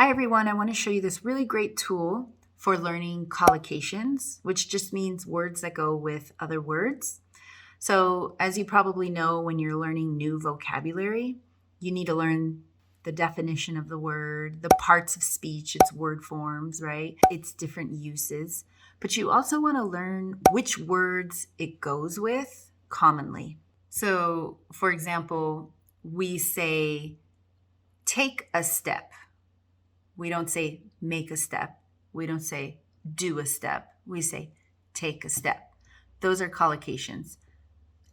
Hi everyone, I want to show you this really great tool for learning collocations, which just means words that go with other words. So as you probably know, when you're learning new vocabulary, you need to learn the definition of the word, the parts of speech, its word forms, right? Its different uses. But you also want to learn which words it goes with commonly. So for example, we say, take a step. We don't say make a step. We don't say do a step. We say take a step. Those are collocations.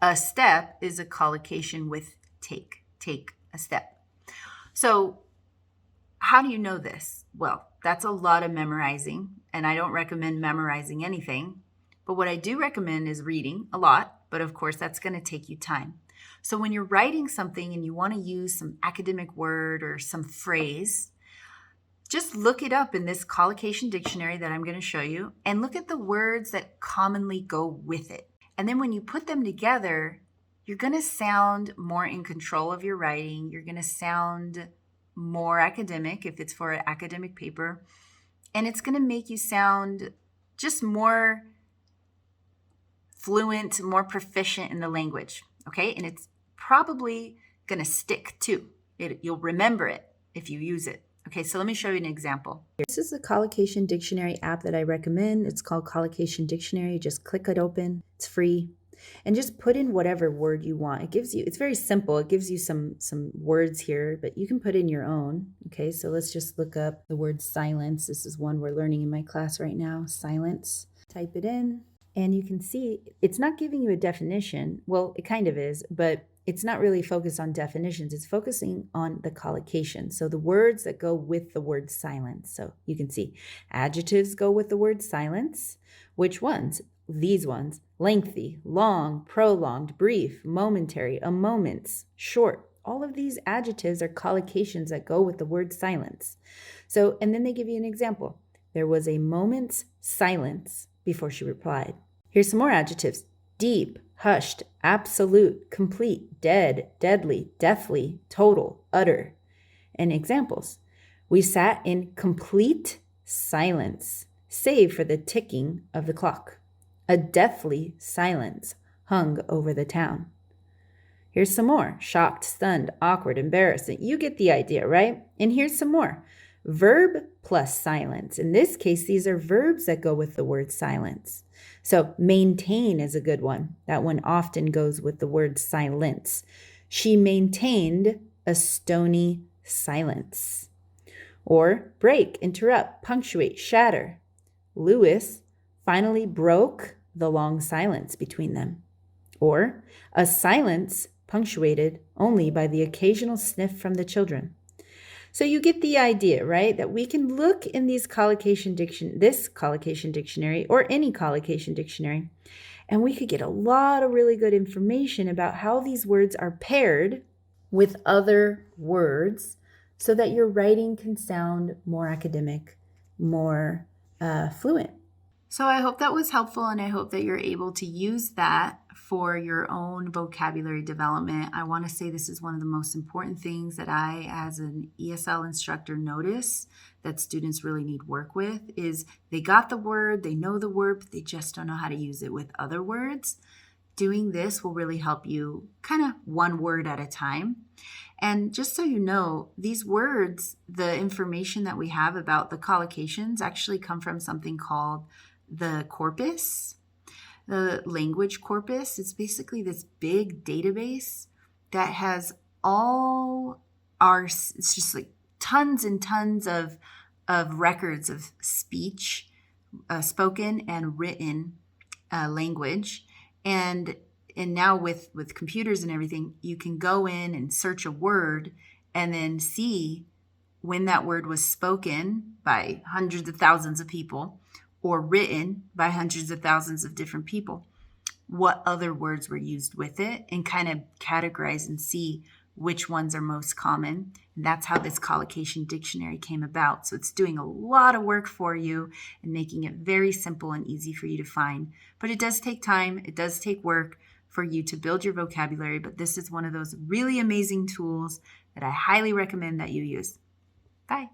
A step is a collocation with take a step. So how do you know this? Well, that's a lot of memorizing, and I don't recommend memorizing anything. But what I do recommend is reading a lot, but of course that's going to take you time. So when you're writing something and you want to use some academic word or some phrase, just look it up in this Collocation Dictionary that I'm going to show you and look at the words that commonly go with it. And then when you put them together, you're going to sound more in control of your writing. You're going to sound more academic if it's for an academic paper. And it's going to make you sound just more fluent, more proficient in the language. Okay? And it's probably going to stick too. You'll remember it if you use it. Okay, so let me show you an example. This is the Collocation Dictionary app that I recommend. It's called Collocation Dictionary. Just click it open. It's free. And just put in whatever word you want. It's very simple. It gives you some words here, but you can put in your own. Okay, so let's just look up the word silence. This is one we're learning in my class right now, silence. Type it in, and you can see it's not giving you a definition. Well, it kind of is, but it's not really focused on definitions. It's focusing on the collocation. So the words that go with the word silence. So you can see adjectives go with the word silence. Which ones? These ones: lengthy, long, prolonged, brief, momentary, a moment's, short. All of these adjectives are collocations that go with the word silence. So, and then they give you an example. There was a moment's silence before she replied. Here's some more adjectives: deep, hushed, absolute, complete, dead, deadly, deathly, total, utter. And examples: we sat in complete silence, save for the ticking of the clock. A deathly silence hung over the town. Here's some more: shocked, stunned, awkward, embarrassed. You get the idea, right? And here's some more: verb plus silence. In this case, these are verbs that go with the word silence. So maintain is a good one. That one often goes with the word silence. She maintained a stony silence. Or break, interrupt, punctuate, shatter. Lewis finally broke the long silence between them. Or a silence punctuated only by the occasional sniff from the children. So you get the idea, right? That we can look in this Collocation Dictionary or any Collocation Dictionary, and we could get a lot of really good information about how these words are paired with other words so that your writing can sound more academic, more fluent. So I hope that was helpful, and I hope that you're able to use that for your own vocabulary development. I want to say this is one of the most important things that I, as an ESL instructor, notice that students really need work with is they got the word, they know the word, but they just don't know how to use it with other words. Doing this will really help you kind of one word at a time. And just so you know, these words, the information that we have about the collocations actually come from something called the corpus. The language corpus is basically this big database that has it's just like tons and tons of records of speech, spoken and written language. And now with computers and everything, you can go in and search a word and then see when that word was spoken by hundreds of thousands of people or written by hundreds of thousands of different people, what other words were used with it, and kind of categorize and see which ones are most common. And that's how this Collocation Dictionary came about. So it's doing a lot of work for you and making it very simple and easy for you to find. But it does take time. It does take work for you to build your vocabulary. But this is one of those really amazing tools that I highly recommend that you use. Bye.